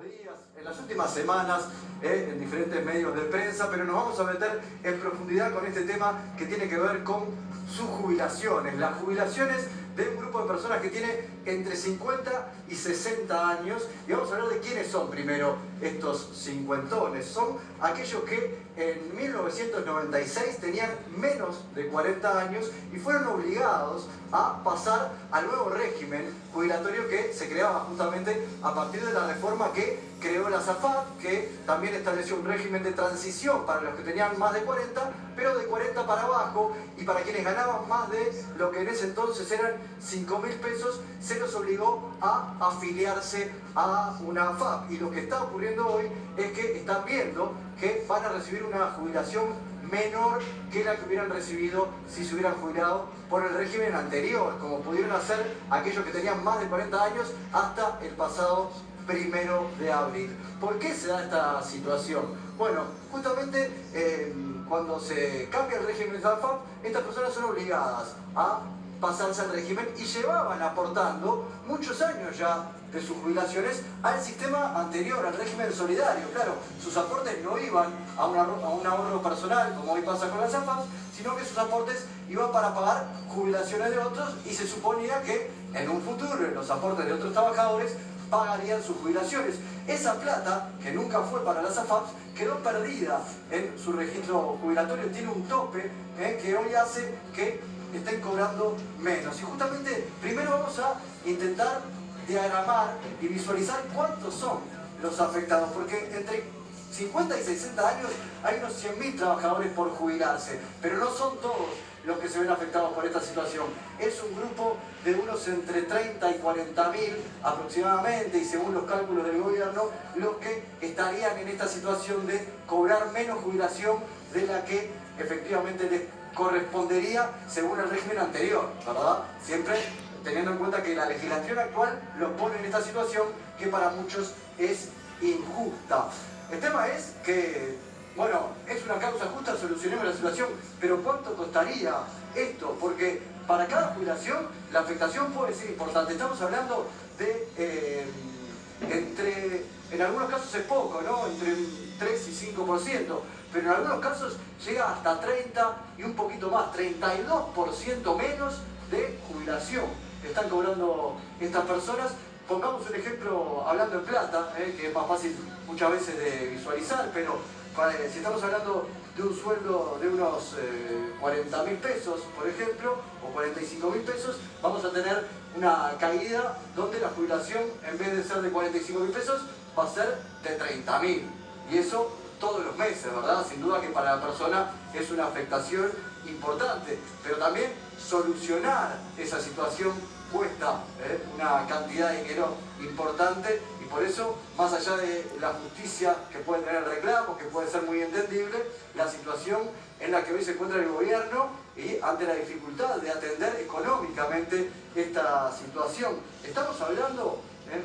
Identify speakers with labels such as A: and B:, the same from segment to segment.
A: días, en las últimas semanas, en diferentes medios de prensa, pero nos vamos a meter en profundidad con este tema que tiene que ver con sus jubilaciones. Las jubilaciones de un grupo de personas que tiene entre 50 y 60 años. Y vamos a hablar de quiénes son primero estos cincuentones. Son aquellos que en 1996 tenían menos de 40 años y fueron obligados a pasar al nuevo régimen jubilatorio que se creaba justamente a partir de la reforma que creó la SAFAP, que también estableció un régimen de transición para los que tenían más de 40, pero de 40 para abajo, y para quienes ganaban más de lo que en ese entonces eran 5.000 pesos, se los obligó a afiliarse a una AFAP. Y lo que está ocurriendo hoy es que están viendo que van a recibir una jubilación menor que la que hubieran recibido si se hubieran jubilado por el régimen anterior, como pudieron hacer aquellos que tenían más de 40 años hasta el pasado 1 de abril. ¿Por qué se da esta situación? Bueno, justamente cuando se cambia el régimen de la AFAP, estas personas son obligadas a pasarse al régimen y llevaban aportando muchos años ya de sus jubilaciones al sistema anterior, al régimen solidario. Claro, sus aportes no iban a un ahorro personal, como hoy pasa con las AFAP, sino que sus aportes iban para pagar jubilaciones de otros, y se suponía que en un futuro los aportes de otros trabajadores pagarían sus jubilaciones. Esa plata, que nunca fue para las AFAP, quedó perdida en su registro jubilatorio, tiene un tope que hoy hace que estén cobrando menos. Y justamente primero vamos a intentar diagramar y visualizar cuántos son los afectados, porque entre 50 y 60 años hay unos 100.000 trabajadores por jubilarse, pero no son todos los que se ven afectados por esta situación. Es un grupo de unos entre 30 y 40.000 aproximadamente, y según los cálculos del gobierno, los que estarían en esta situación de cobrar menos jubilación de la que efectivamente les correspondería según el régimen anterior, ¿verdad? Siempre teniendo en cuenta que la legislación actual los pone en esta situación que para muchos es injusta. El tema es que, bueno, es una causa justa, solucionemos la situación, pero ¿cuánto costaría esto? Porque para cada jubilación la afectación puede ser importante. Estamos hablando de en algunos casos es poco, ¿no? Entre 3 y 5%, pero en algunos casos llega hasta 30 y un poquito más, 32% menos de jubilación que están cobrando estas personas. Pongamos un ejemplo hablando en plata, que es más fácil muchas veces de visualizar, pero si estamos hablando de un sueldo de unos 40.000 pesos, por ejemplo, o 45.000 pesos, vamos a tener una caída donde la jubilación, en vez de ser de 45.000 pesos, va a ser de 30.000. Y eso todos los meses, ¿verdad? Sin duda que para la persona es una afectación importante, pero también solucionar esa situación cuesta una cantidad de dinero importante, y por eso, más allá de la justicia que puede tener el reclamo, que puede ser muy entendible, la situación en la que hoy se encuentra el gobierno y ante la dificultad de atender económicamente esta situación. Estamos hablando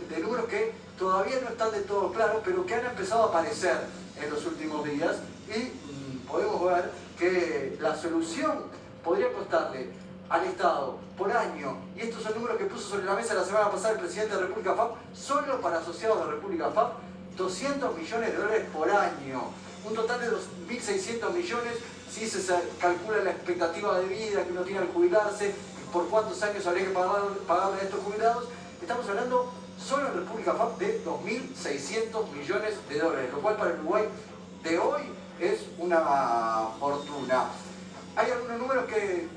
A: de números que todavía no están de todo claros, pero que han empezado a aparecer en los últimos días, y podemos ver que la solución podría costarle al Estado por año, y estos son números que puso sobre la mesa la semana pasada el presidente de República FAP, solo para asociados de República FAP, 200 millones de dólares por año, un total de 2.600 millones si se calcula la expectativa de vida que uno tiene al jubilarse, por cuántos años habría que pagarle a estos jubilados. Estamos hablando solo en República FAP de 2.600 millones de dólares, lo cual para el Uruguay de hoy es una fortuna. Hay algunos números que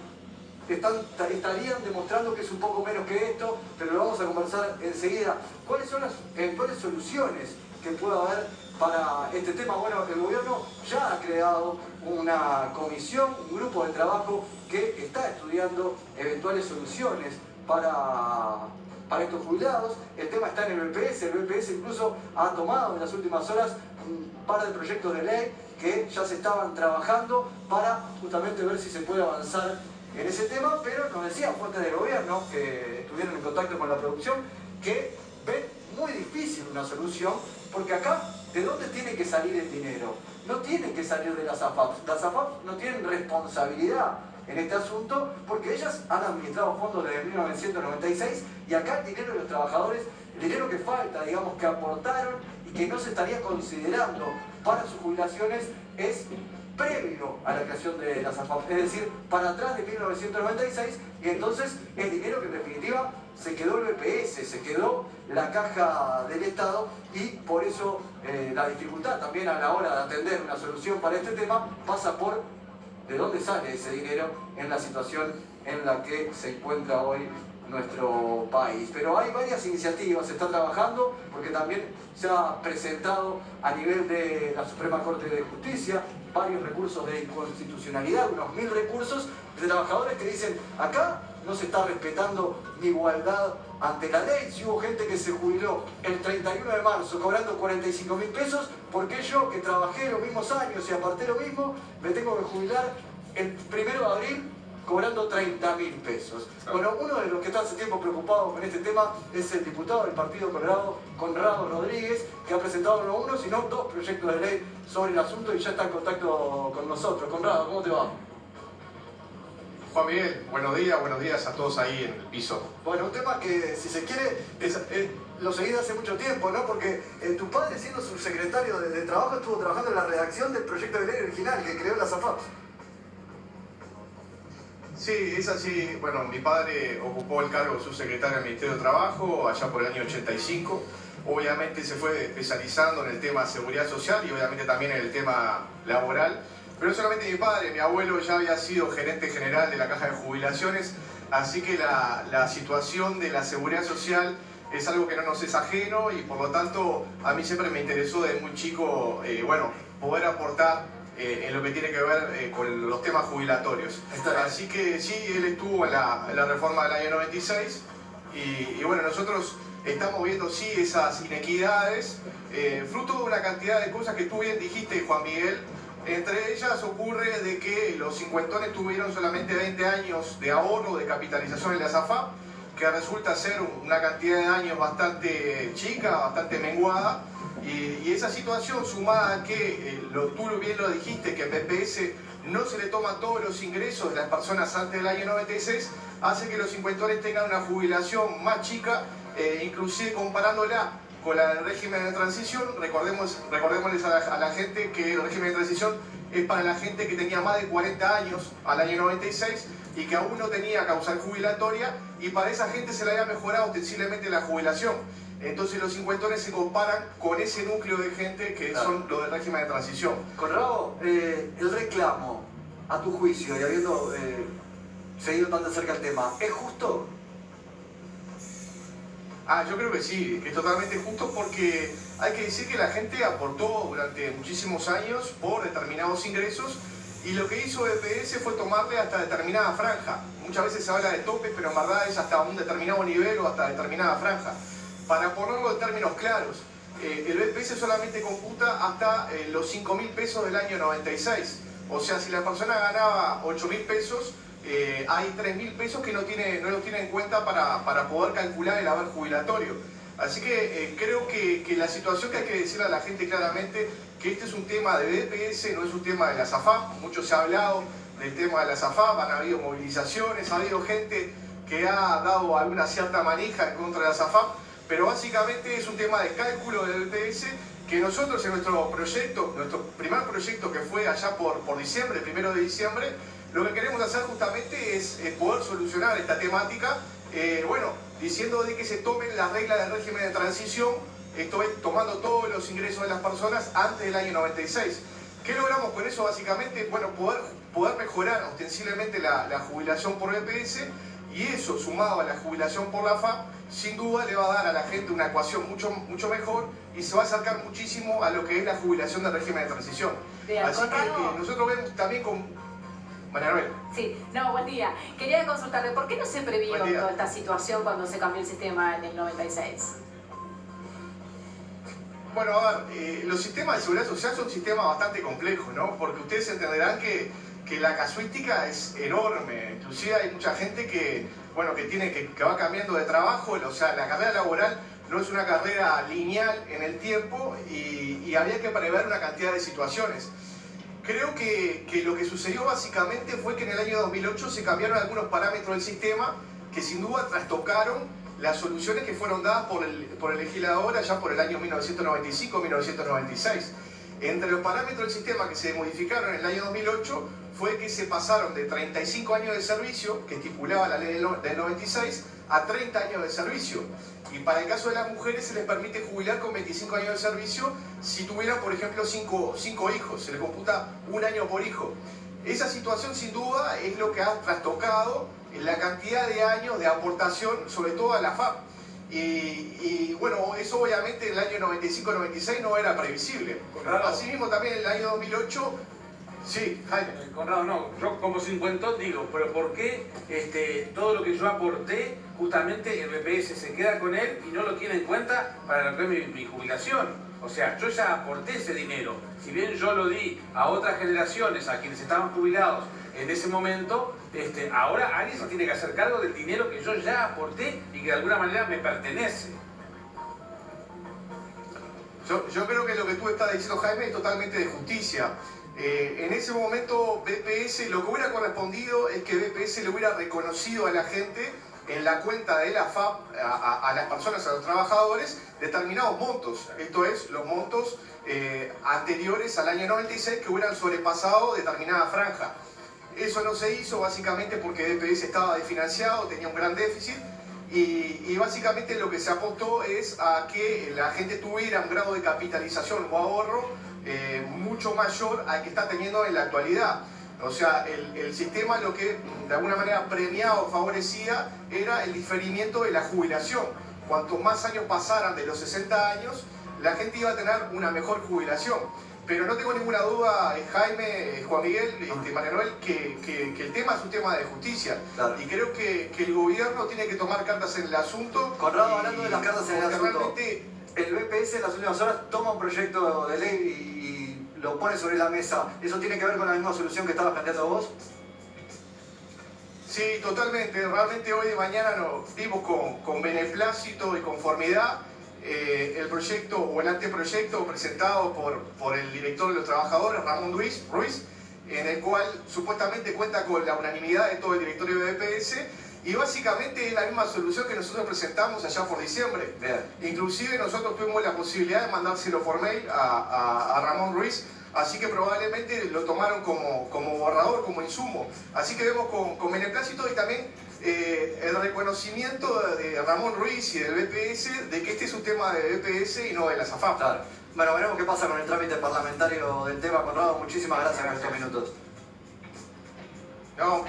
A: estarían demostrando que es un poco menos que esto, pero lo vamos a conversar enseguida. ¿Cuáles son las eventuales soluciones que puede haber para este tema? Bueno, el gobierno ya ha creado una comisión, un grupo de trabajo que está estudiando eventuales soluciones para estos jubilados. El tema está en el BPS incluso ha tomado en las últimas horas un par de proyectos de ley que ya se estaban trabajando para justamente ver si se puede avanzar en ese tema, pero nos decían fuentes del gobierno que estuvieron en contacto con la producción que ven muy difícil una solución, porque acá, ¿de dónde tiene que salir el dinero? No tiene que salir de las AFAP. Las AFAP no tienen responsabilidad en este asunto, porque ellas han administrado fondos desde 1996, y acá el dinero de los trabajadores, el dinero que falta, digamos, que aportaron y que no se estaría considerando para sus jubilaciones es previo a la creación de las AFAP, es decir, para atrás de 1996, y entonces es dinero que en definitiva se quedó el BPS, se quedó la caja del Estado, y por eso la dificultad también a la hora de atender una solución para este tema pasa por de dónde sale ese dinero en la situación en la que se encuentra hoy nuestro país. Pero hay varias iniciativas, se está trabajando, porque también se ha presentado a nivel de la Suprema Corte de Justicia varios recursos de inconstitucionalidad, unos 1000 recursos de trabajadores que dicen: acá no se está respetando mi igualdad ante la ley. Si hubo gente que se jubiló el 31 de marzo cobrando 45.000 pesos, ¿por qué yo, que trabajé los mismos años y aparté lo mismo, me tengo que jubilar el 1 de abril cobrando 30.000 pesos? Bueno, uno de los que está hace tiempo preocupado con este tema es el diputado del Partido Colorado, Conrado Rodríguez, que ha presentado no uno, sino 2 proyectos de ley sobre el asunto y ya está en contacto con nosotros. Conrado, ¿cómo te va?
B: Juan Miguel, buenos días a todos ahí en el piso.
A: Bueno, un tema que, si se quiere, lo seguí de hace mucho tiempo, ¿no? Porque tu padre, siendo subsecretario de Trabajo, estuvo trabajando en la redacción del proyecto de ley original que creó las AFAP.
B: Sí, es así. Bueno, mi padre ocupó el cargo de subsecretario del Ministerio de Trabajo allá por el año 85. Obviamente se fue especializando en el tema seguridad social y obviamente también en el tema laboral. Pero no solamente mi padre, mi abuelo ya había sido gerente general de la Caja de Jubilaciones, así que la situación de la seguridad social es algo que no nos es ajeno y por lo tanto a mí siempre me interesó desde muy chico, bueno, poder aportar en lo que tiene que ver con los temas jubilatorios. Así que sí, él estuvo en la reforma del año 96 y bueno, nosotros estamos viendo sí esas inequidades, fruto de una cantidad de cosas que tú bien dijiste, Juan Miguel. Entre ellas ocurre de que los cincuentones tuvieron solamente 20 años de ahorro, de capitalización en la AFAP, que resulta ser una cantidad de años bastante chica, bastante menguada, y esa situación sumada a que, tú bien lo dijiste, que en BPS no se le toman todos los ingresos de las personas antes del año 96, hace que los cincuentones tengan una jubilación más chica, inclusive comparándola con la del régimen de transición. Recordémosles a la gente que el régimen de transición es para la gente que tenía más de 40 años al año 96 y que aún no tenía causal jubilatoria, y para esa gente se le había mejorado ostensiblemente la jubilación. Entonces los cincuentones se comparan con ese núcleo de gente que son los del régimen de transición.
A: Conrado, el reclamo, a tu juicio y habiendo seguido tan de cerca el tema, ¿es justo?
B: Yo creo que sí, que es totalmente justo, porque hay que decir que la gente aportó durante muchísimos años por determinados ingresos y lo que hizo BPS fue tomarle hasta determinada franja. Muchas veces se habla de topes, pero en verdad es hasta un determinado nivel o hasta determinada franja. Para ponerlo en términos claros, el BPS solamente computa hasta los 5.000 pesos del año 96. O sea, si la persona ganaba 8.000 pesos, hay 3.000 pesos que no los tiene en cuenta para poder calcular el haber jubilatorio. Así que creo que la situación que hay que decirle a la gente claramente, que este es un tema de BPS, no es un tema de la AFAP. Mucho se ha hablado del tema de la AFAP, han habido movilizaciones, ha habido gente que ha dado alguna cierta manija en contra de la AFAP, pero básicamente es un tema de cálculo del BPS que nosotros en nuestro proyecto, nuestro primer proyecto que fue allá por diciembre, el 1 de diciembre, lo que queremos hacer justamente es poder solucionar esta temática, bueno, diciendo de que se tomen las reglas del régimen de transición, esto es, tomando todos los ingresos de las personas antes del año 96. ¿Qué logramos con eso? Básicamente, bueno, poder mejorar ostensiblemente la jubilación por BPS, y eso, sumado a la jubilación por la AFAP, sin duda le va a dar a la gente una ecuación mucho mejor y se va a acercar muchísimo a lo que es la jubilación del régimen de transición.
C: Bien,
B: así que nosotros vemos también con... Manuel.
C: Sí, no, buen día. Quería consultarle, ¿por qué no se previó toda esta situación cuando se cambió el sistema en el 96?
B: Bueno, a ver, los sistemas de seguridad social son sistemas bastante complejos, ¿no? Porque ustedes entenderán que la casuística es enorme. Inclusive hay mucha gente que, bueno, que va cambiando de trabajo. O sea, la carrera laboral no es una carrera lineal en el tiempo y había que prever una cantidad de situaciones. Creo que lo que sucedió básicamente fue que en el año 2008 se cambiaron algunos parámetros del sistema que sin duda trastocaron las soluciones que fueron dadas por el legislador allá por el año 1995-1996. Entre los parámetros del sistema que se modificaron en el año 2008 fue que se pasaron de 35 años de servicio, que estipulaba la ley del 96, a 30 años de servicio. Y para el caso de las mujeres se les permite jubilar con 25 años de servicio si tuvieran, por ejemplo, 5 hijos. Se les computa un año por hijo. Esa situación, sin duda, es lo que ha trastocado la cantidad de años de aportación, sobre todo a la FAP. Y bueno, eso obviamente en el año 95-96 no era previsible.
D: Conrado.
B: Asimismo, también en el año 2008... Sí, Jaime.
D: Conrado, no, yo como cincuentón digo, pero ¿por qué todo lo que yo aporté, justamente el BPS se queda con él y no lo tiene en cuenta para lo que es mi jubilación? O sea, yo ya aporté ese dinero. Si bien yo lo di a otras generaciones, a quienes estaban jubilados en ese momento, ahora alguien se tiene que hacer cargo del dinero que yo ya aporté y que de alguna manera me pertenece.
B: Yo creo que lo que tú estás diciendo, Jaime, es totalmente de justicia. En ese momento BPS, lo que hubiera correspondido es que BPS le hubiera reconocido a la gente en la cuenta de la FAP, a las personas, a los trabajadores, determinados montos. Esto es, los montos anteriores al año 96 que hubieran sobrepasado determinada franja. Eso no se hizo básicamente porque BPS estaba desfinanciado, tenía un gran déficit y básicamente lo que se apostó es a que la gente tuviera un grado de capitalización o ahorro mucho mayor al que está teniendo en la actualidad. O sea, el sistema lo que de alguna manera premiaba o favorecía era el diferimiento de la jubilación. Cuanto más años pasaran de los 60 años, la gente iba a tener una mejor jubilación. Pero no tengo ninguna duda, Jaime, Juan Miguel, María Noel, que el tema es un tema de justicia. Claro. Y creo que el gobierno tiene que tomar cartas en el asunto.
A: Conrado, hablando de las cartas en el asunto,
B: realmente...
A: el BPS en las últimas horas toma un proyecto de ley y lo pone sobre la mesa. ¿Eso tiene que ver con la misma solución que estabas planteando vos?
B: Sí, totalmente. Realmente hoy de mañana nos vimos con beneplácito y conformidad el proyecto o el anteproyecto presentado por el director de los trabajadores, Ramón Ruiz, en el cual supuestamente cuenta con la unanimidad de todo el directorio de BPS y básicamente es la misma solución que nosotros presentamos allá por diciembre.
A: Bien.
B: Inclusive nosotros tuvimos la posibilidad de mandárselo por mail a Ramón Ruiz, así que probablemente lo tomaron como borrador, como insumo. Así que vemos con beneplácito y también el reconocimiento de Ramón Ruiz y del BPS de que este es un tema de BPS y no de la SAFAP.
A: Claro. Bueno, veremos qué pasa con el trámite parlamentario del tema, Conrado. Muchísimas gracias por estos minutos.
B: No.